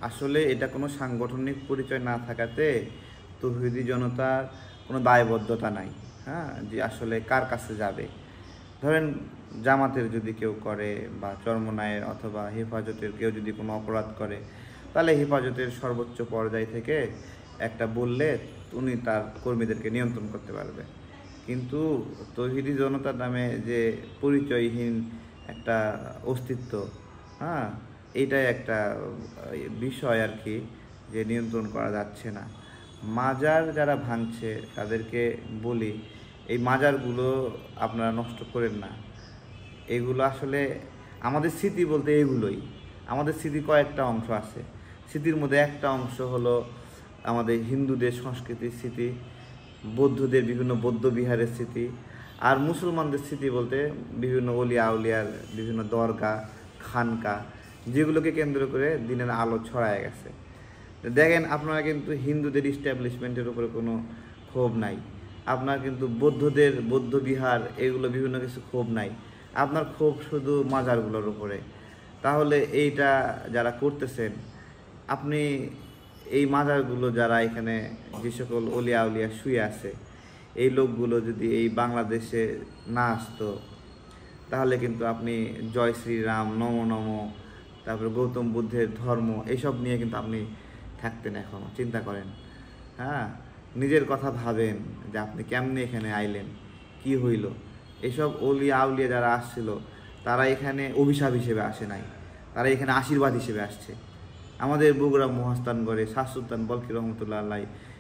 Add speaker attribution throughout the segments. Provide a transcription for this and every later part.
Speaker 1: আসলে এটা কোনো সাংগঠনিক পরিচয় না থাকাতে তৌহিদি জনতার কোনো দায়বদ্ধতা নাই। হ্যাঁ, যে আসলে কার কাছে যাবে। ধরেন জামাতের যদি কেউ করে বা চরমনায়ের অথবা হেফাজতের কেউ যদি কোনো অপরাধ করে, তাহলে হেফাজতের সর্বোচ্চ পর্যায় থেকে একটা বললে উনি তার কর্মীদেরকে নিয়ন্ত্রণ করতে পারবে। কিন্তু তৌহিদি জনতার নামে যে পরিচয়হীন একটা অস্তিত্ব, হ্যাঁ, এইটাই একটা বিষয় আর কি, যে নিয়ন্ত্রণ করা যাচ্ছে না। মাজার যারা ভাঙছে তাদেরকে বলি, এই মাজারগুলো আপনারা নষ্ট করেন না। এগুলো আসলে আমাদের স্মৃতি বলতে এগুলোই। আমাদের স্মৃতি কয়েকটা অংশ আছে। স্মৃতির মধ্যে একটা অংশ হলো আমাদের হিন্দুদের সংস্কৃতির স্মৃতি, বৌদ্ধদের বিভিন্ন বৌদ্ধ বিহারের স্মৃতি, আর মুসলমানদের স্মৃতি বলতে বিভিন্ন অলিয়া আউলিয়ার বিভিন্ন দরগা, খানকা, যেগুলোকে কেন্দ্র করে দিনের আলো ছড়ায় গেছে। দেখেন আপনারা কিন্তু হিন্দুদের ইস্টাবলিশমেন্টের উপরে কোনো ক্ষোভ নাই, আপনার কিন্তু বৌদ্ধদের বৌদ্ধ বিহার এগুলো বিভিন্ন কিছু ক্ষোভ নাই, আপনার ক্ষোভ শুধু মাজারগুলোর উপরে। তাহলে এইটা যারা করতেছেন, আপনি এই মাজারগুলো যারা এখানে যে সকল অলিয়া উলিয়া শুয়ে আছে, এই লোকগুলো যদি এই বাংলাদেশে না আসতো, তাহলে কিন্তু আপনি জয় শ্রীরাম, নমো নমো, তারপরে গৌতম বুদ্ধের ধর্ম, এইসব নিয়ে কিন্তু আপনি থাকতেন এখনও। চিন্তা করেন, হ্যাঁ, নিজের কথা ভাবেন যে আপনি কেমনে এখানে আইলেন, কি হইল। এসব অলিয়া আউলিয়া যারা আসছিল, তারা এখানে অভিশাপ হিসেবে আসে নাই, তারা এখানে আশীর্বাদ হিসেবে আসছে। আমাদের বগুড়া মহাস্থানগড়ে শাহ সুলতান বলকি রহমতুল্লাহ আল্লাহ,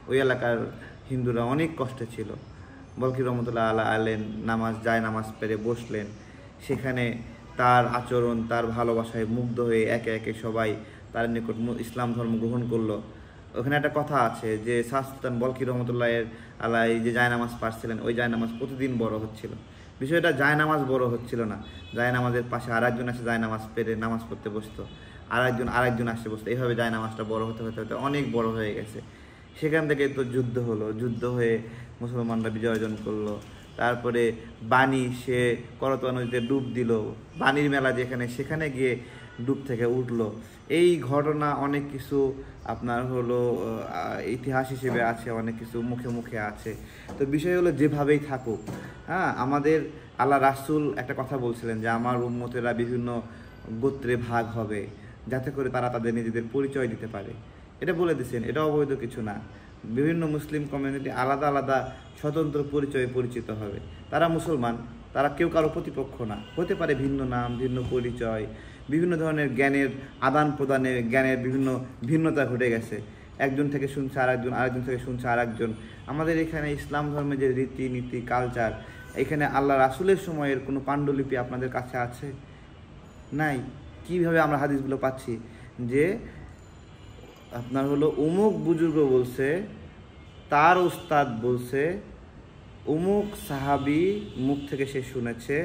Speaker 1: ওই এলাকার হিন্দুরা অনেক কষ্টে ছিল। বলকি রহমতুল্লাহ আল্লাহ আলেন নামাজ পেরে বসলেন, সেখানে তার আচরণ, তার ভালোবাসায় মুগ্ধ হয়ে একে একে সবাই তার নিকট ইসলাম ধর্ম গ্রহণ করলো। ওখানে একটা কথা আছে যে শাহ সুলতান বলকি রহমতুল্লাহের আল্লাহ যে জায়নামাজ পাঠছিলেন, ওই জায়নামাজ প্রতিদিন বড় হচ্ছিল। বিষয়টা জায়নামাজ বড় হচ্ছিল না, জায়নামাজের পাশে আরেকজন এসে জায়নামাজ পেরে নামাজ পড়তে বসতো, আরেকজন আসে বসতো, এইভাবে জায়নামাজটা বড় হতে হতে হতে অনেক বড় হয়ে গেছে। সেখান থেকে তো যুদ্ধ হলো, যুদ্ধ হয়ে মুসলমানরা বিজয় অর্জন করলো। তারপরে বাণী সে করতোয়া নদীতে ডুব দিল, বাণীর মেলা যেখানে, সেখানে গিয়ে ডুব থেকে উঠলো। এই ঘটনা অনেক কিছু আপনার হলো ইতিহাস হিসেবে আছে, অনেক কিছু মুখে মুখে আছে। তো বিষয় হলো যেভাবেই থাকুক, হ্যাঁ, আমাদের আল্লাহ রাসূল একটা কথা বলছিলেন যে আমার উম্মতেরা বিভিন্ন গোত্রে ভাগ হবে, যাতে করে তারা তাদের নিজেদের পরিচয় দিতে পারে। এটা বলে দিচ্ছেন, এটা অবৈধ কিছু না। বিভিন্ন মুসলিম কমিউনিটি আলাদা আলাদা স্বতন্ত্র পরিচয়ে পরিচিত হবে। তারা মুসলমান, তারা কেউ কারো প্রতিপক্ষ না। হতে পারে ভিন্ন নাম, ভিন্ন পরিচয়, বিভিন্ন ধরনের জ্ঞানের আদান প্রদানে জ্ঞানের বিভিন্ন ভিন্নতা ঘটে গেছে। একজন থেকে শুনছে আরেকজন, আরেকজন থেকে শুনছে আরেকজন। আমাদের এখানে ইসলাম ধর্মের যে রীতিনীতি, কালচার, এখানে আল্লাহ রাসূলের সময়ের কোনো পাণ্ডুলিপি আপনাদের কাছে আছে? নাই। কিভাবে আমরা হাদিসগুলো পাচ্ছি যে আপনার হলো অমুক বুজুর্গ বলছে, তার উস্তাদ বলছে, অমুক সাহাবী মুখ থেকে সে শুনেছে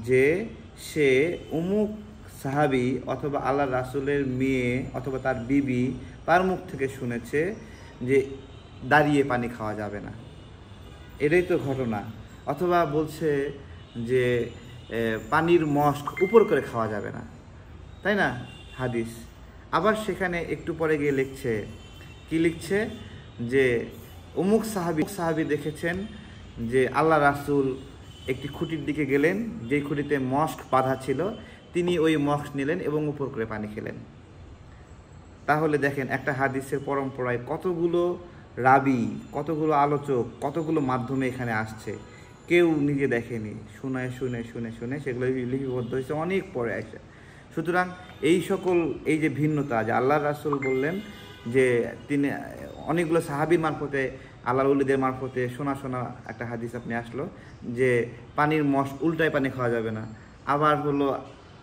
Speaker 1: যে সে অমুক সাহাবী অথবা আল্লাহ রাসূলের মেয়ে অথবা তার বিবি, তার মুখ থেকে শুনেছে যে দাঁড়িয়ে পানি খাওয়া যাবে না। এটাই তো ঘটনা। অথবা বলছে যে পানির মস্ক উপর করে খাওয়া যাবে না, তাই না? হাদিস। আবার সেখানে একটু পরে গিয়ে লিখছে, কি লিখছে, যে অমুক সাহাবী দেখেছেন যে আল্লাহ রাসূল একটি খুঁটির দিকে গেলেন, যেই খুঁটিতে মস্ক বাঁধা ছিল, তিনি ওই মস্ক নিলেন এবং উপর করে পানি খেলেন। তাহলে দেখেন একটা হাদিসের পরম্পরায় কতগুলো রাবি, কতগুলো আলোচক, কতগুলো মাধ্যমে এখানে আসছে, কেউ নিজে দেখেনি, শুনে শুনে শুনে শুনে সেগুলো লিপিবদ্ধ হয়েছে অনেক পরে আসে। সুতরাং এই সকল এই যে ভিন্নতা, যে আল্লাহ রাসূল বললেন যে তিনি অনেকগুলো সাহাবীর মারফতে, আল্লাহর ওলিদের মারফতে শোনা একটা হাদিস আপনি আসলো যে পানির মস্ক উল্টায় পানি খাওয়া যাবে না। আবার হলো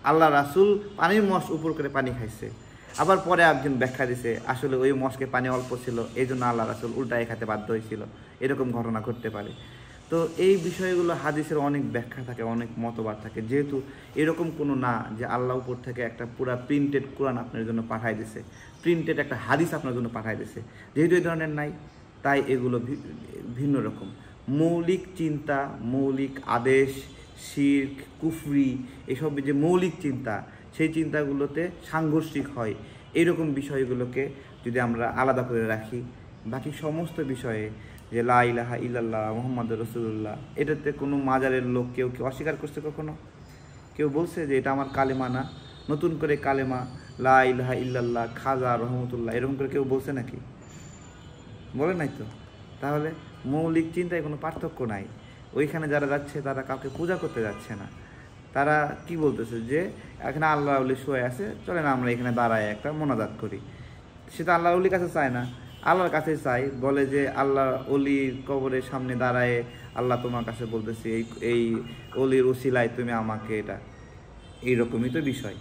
Speaker 1: আল্লাহ রাসূল পানির মস্ক উপর করে পানি খাইছে। আবার পরে একজন ব্যাখ্যা দিছে আসলে ওই মস্কে পানি অল্প ছিল, এই জন্য আল্লাহ রাসূল উল্টায় খেতে বাধ্য হয়েছিল। এরকম ঘটনা ঘটতে পারে। তো এই বিষয়গুলো হাদিসের অনেক ব্যাখ্যা থাকে, অনেক মতবাদ থাকে। যেহেতু এরকম কোনো না যে আল্লাহ উপর থেকে একটা পুরা প্রিন্টেড কোরআন আপনার জন্য পাঠাই দিছে, প্রিন্টেড একটা হাদিস আপনার জন্য পাঠাই দিছে, যেহেতু এই ধরনের নাই, তাই এগুলো ভিন্ন রকম। মৌলিক চিন্তা, মৌলিক আদেশ, শিরক, কুফরি, এসব যে মৌলিক চিন্তা, সেই চিন্তাগুলোতে সাংঘর্ষিক হয়। এইরকম বিষয়গুলোকে যদি আমরা আলাদা করে রাখি, বাকি সমস্ত বিষয়ে যে লা ইলাহা ইল্লাল্লাহ মুহাম্মাদুর রাসূলুল্লাহ, এটাতে কোনো মাজারের লোক কেউ অস্বীকার করছে কখনো? কেউ বলছে যে এটা আমার কালেমা না, নতুন করে কালেমা লা ইলাহা ইল্লাল্লাহ খাজা রহমতুল্লাহ এরকম করে কেউ বলছে নাকি? বলে নাই তো। তাহলে মৌলিক চিন্তায় কোনো পার্থক্য নাই। ওইখানে যারা যাচ্ছে তারা কাউকে পূজা করতে যাচ্ছে না, তারা কি বলতেছে যে এখানে আল্লাহ উলি শুয়ে আছে, চলে না আমরা এখানে দাঁড়ায় একটা মোনাজাত করি। সেটা আল্লাহ উলির কাছে চায় না, আল্লাহর কাছে চাই, বলে যে আল্লাহ অলির কবরের সামনে দাঁড়ায় আল্লাহ তোমার কাছে বলতেছি এই অলির ওসিলায় তুমি আমাকে এটা, এইরকমই তো বিষয়।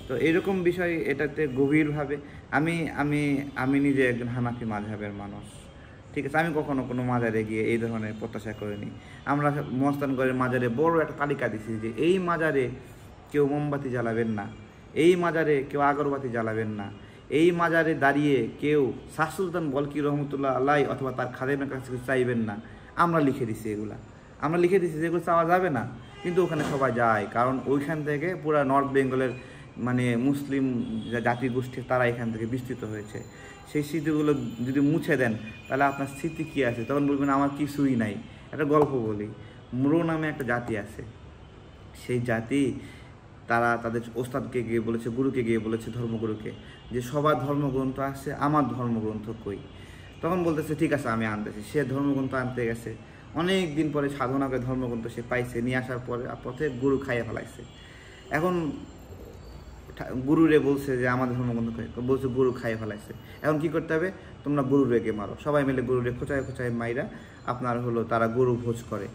Speaker 1: তো এইরকম বিষয় এটাতে গভীরভাবে আমি আমি আমি নিজে একজন হানাফি মাযহাবের মানুষ, ঠিক আছে। আমি কখনো কোনো মাজারে গিয়ে এই ধরনের প্রত্যাশা করিনি। আমরা মস্তানগড়ের মাজারে বড় একটা তালিকা দিছি যে এই মাজারে কেউ মোমবাতি জ্বালাবেন না, এই মাজারে কেউ আগরবাতি জ্বালাবেন না, এই মাজারে দাঁড়িয়ে কেউ শাহ সুলতান বলকি রহমতুল্লাহ আল্লাহ অথবা তার খাদেমের কাছে কিছু চাইবেন না। আমরা লিখে দিছি এগুলা, আমরা লিখে দিছি যেগুলো চাওয়া যাবে না, কিন্তু ওখানে সবাই যায়, কারণ ওইখান থেকে পুরা নর্থ বেঙ্গলের মানে মুসলিম জাতি গোষ্ঠী তারা এখান থেকে বিস্তৃত হয়েছে। সেই স্মৃতিগুলো যদি মুছে দেন তাহলে আপনার স্মৃতি কী আছে? তখন বলবেন আমার কিছুই নাই। একটা গল্প বলি, মুরো নামে একটা জাতি আছে, সেই জাতি তারা তাদের ওস্তাদকে গিয়ে বলেছে, গুরুকে গিয়ে বলেছে, ধর্মগুরুকে, যে সবার ধর্মগ্রন্থ আসছে, আমার ধর্মগ্রন্থ কই? তখন বলতেছে ঠিক আছে আমি আনতেছি। সে ধর্মগ্রন্থ আনতে গেছে, অনেক দিন পরে সাধনা করে ধর্মগ্রন্থ সে পাইছে, নিয়ে আসার পরে পথে গুরু খাইয়ে ফেলাইছে। এখন গুরুরে বলছে যে আমাদের ধর্মগ্রন্থ বলছে গুরু খাইয়ে ফেলাইছে, এখন কি করতে হবে? তোমরা গুরু রেগে মারো। সবাই মিলে গুরুরে খোঁচায় খোঁচায় মাইরা আপনার হলো তারা গরু ভোজ করে,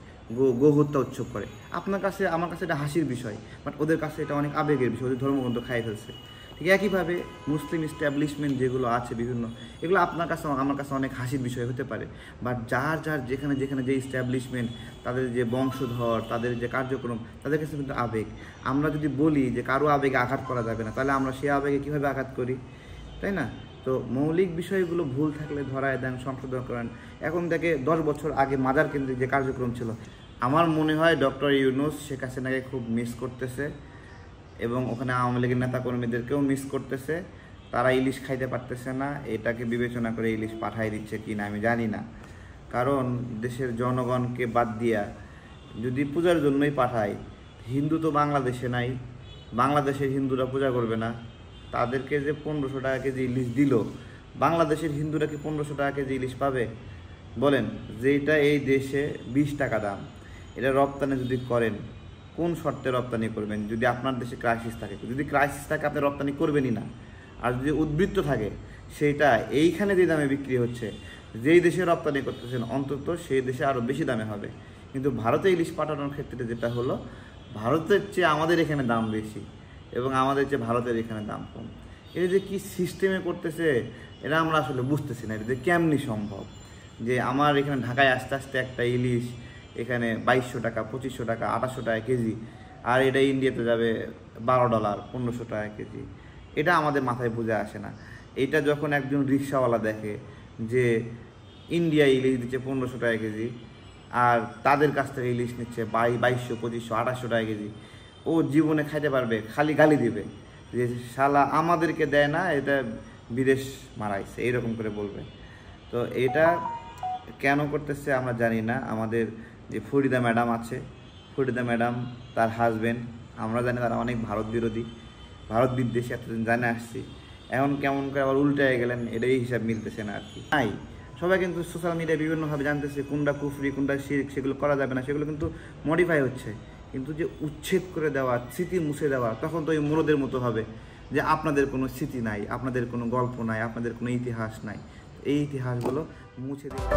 Speaker 1: গো হত্যা উৎসব করে। আপনার কাছে আমার কাছে এটা হাসির বিষয়, বাট ওদের কাছে এটা অনেক আবেগের বিষয়, ওদের ধর্মগ্রন্থ খাইয়ে ফেলছে। ঠিক একইভাবে মুসলিম ইস্টাবলিশমেন্ট যেগুলো আছে বিভিন্ন, এগুলো আপনার কাছে আমার কাছে অনেক হাসির বিষয় হতে পারে, বাট যার যার যেখানে যেখানে যে ইস্টাবলিশমেন্ট, তাদের যে বংশধর, তাদের যে কার্যক্রম, তাদের কাছে কিন্তু আবেগ। আমরা যদি বলি যে কারো আবেগে আঘাত করা যাবে না, তাহলে আমরা সে আবেগে কীভাবে আঘাত করি, তাই না? তো মৌলিক বিষয়গুলো ভুল থাকলে ধরায় দেন, সংশোধন করেন। এখন থেকে 10 বছর আগে মাজার কেন্দ্রিক যে কার্যক্রম ছিল, আমার মনে হয় ডক্টর ইউনূস শেখ হাসিনাকে খুব মিস করতেছে, এবং ওখানে আওয়ামী লীগের নেতাকর্মীদেরকেও মিস করতেছে। তারা ইলিশ খাইতে পারতেছে না, এটাকে বিবেচনা করে ইলিশ পাঠাই দিচ্ছে কি না আমি জানি না। কারণ দেশের জনগণকে বাদ দিয়া যদি পূজার জন্যই পাঠায়, হিন্দু তো বাংলাদেশে নাই, বাংলাদেশের হিন্দুরা পূজা করবে না, তাদেরকে যে 1500 টাকা কেজি ইলিশ দিল, বাংলাদেশের হিন্দুরা কি 1500 টাকা কেজি ইলিশ পাবে? বলেন, যেটা এই দেশে 20 টাকা দাম, এটা রপ্তানি যদি করেন কোন শর্তে রপ্তানি করবেন? যদি আপনার দেশে ক্রাইসিস থাকে, যদি ক্রাইসিস থাকে আপনি রপ্তানি করবেনই না। আর যদি উদ্বৃত্ত থাকে, সেইটা এইখানে যে দামে বিক্রি হচ্ছে, যেই দেশে রপ্তানি করতেছেন অন্তত সেই দেশে আরও বেশি দামে হবে। কিন্তু ভারতে ইলিশ পাঠানোর ক্ষেত্রে যেটা হলো, ভারতের চেয়ে আমাদের এখানে দাম বেশি এবং আমাদের চেয়ে ভারতের এখানে দাম কম। এটা যে কী সিস্টেমে করতেছে এটা আমরা আসলে বুঝতেছি না। এটা যে কেমনি সম্ভব যে আমার এখানে ঢাকায় আস্তে আস্তে একটা ইলিশ এখানে 2200 টাকা, 2500 টাকা, 2800 টাকা কেজি, আর এটা ইন্ডিয়াতে যাবে $12, 1500 টাকা কেজি। এটা আমাদের মাথায় বুঝে আসে না। এটা যখন একজন রিক্সাওয়ালা দেখে যে ইন্ডিয়া ইলিশ দিচ্ছে 1500 টাকা কেজি, আর তাদের কাছ থেকে ইলিশ নিচ্ছে 2200, 2500, 2800 টাকা কেজি, ও জীবনে খাইতে পারবে? খালি গালি দিবে যে শালা আমাদেরকে দেয় না, এটা বিদেশ মারাইছে, এইরকম করে বলবে। তো এটা কেন করতেছে আমরা জানি না। আমাদের যে ফরিদা ম্যাডাম আছে, ফরিদা ম্যাডাম তার হাজব্যান্ড, আমরা জানি তারা অনেক ভারত বিরোধী, ভারত বিদ্বেষী, এতদিন জানে আসছি। এখন কেমন করে আবার উল্টায় গেলেন, এটাই হিসাব মিলতেছে না আর কি। নাই, সবাই কিন্তু সোশ্যাল মিডিয়ায় বিভিন্নভাবে জানতেছে কোনটা কুফরি, কোনটা শিরক, সেগুলো করা যাবে না, সেগুলো কিন্তু মডিফাই হচ্ছে। কিন্তু যে উচ্ছেদ করে দেওয়া, স্মৃতি মুছে দেওয়া, তখন তো ওই মুরদের মতো হবে যে আপনাদের কোনো স্মৃতি নাই, আপনাদের কোনো গল্প নাই, আপনাদের কোনো ইতিহাস নাই। এই ইতিহাসগুলো মুছে দেওয়া।